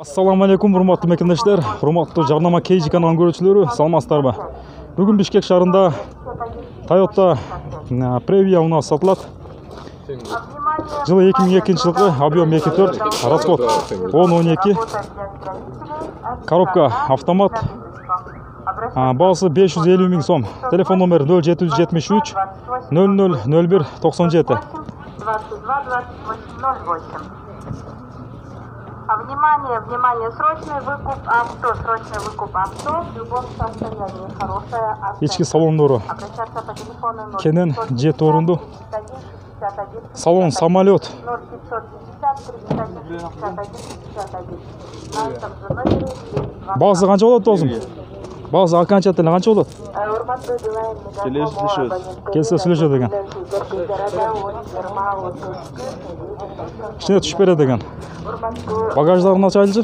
Ассаламу алейкум, урматтуу мекендештер, урматтуу жарнама KG каналынын көрүүчүлөрү, саламатсыздарбы? Бүгүн Бишкек шаарында Toyota Previa у нас сатылат. Жылы 2002 жылғы, объем 2.4, расход 10-12, коробка автомат, баасы 550 000 сом. Телефон номер 0773 0001 97. Внимание, срочный выкуп авто в любом состоянии, хорошая авто. Ички салондору Обращаться по телефону 0 Кенен, жет орунду. Салон самолет. 0550 31 61. На этом же номере есть два. Баасы канча болот досум? Баасы окончательно канча болот? Урматтуу Билайн Келсе сүйлөшөт экен. Кичине түшүп берет экен. Багаждарын ачайлычы.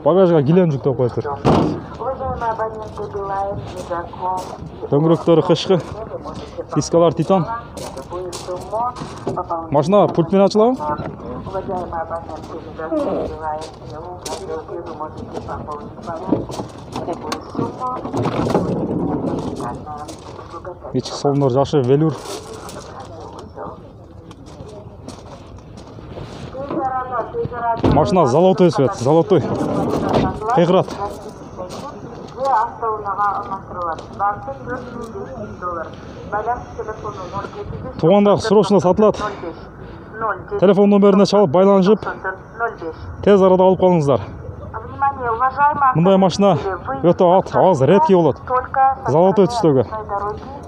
Багажга килем жүктөп коюптур. Дөңгөрөктөрү кышкы. Дискалар титан. Машина пульт менен ачылабы? Ички салондор жакшы, велюр. Машина золотой цвет, золотой. Кыйгырат. Тугандагы срочно сатылат. Телефон номерине чалып байланышып, тез арада алып калыңыздар. Мындай машина өтө аз, редкий болот. Золотой түстөгү.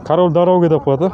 Король дороги деп коет.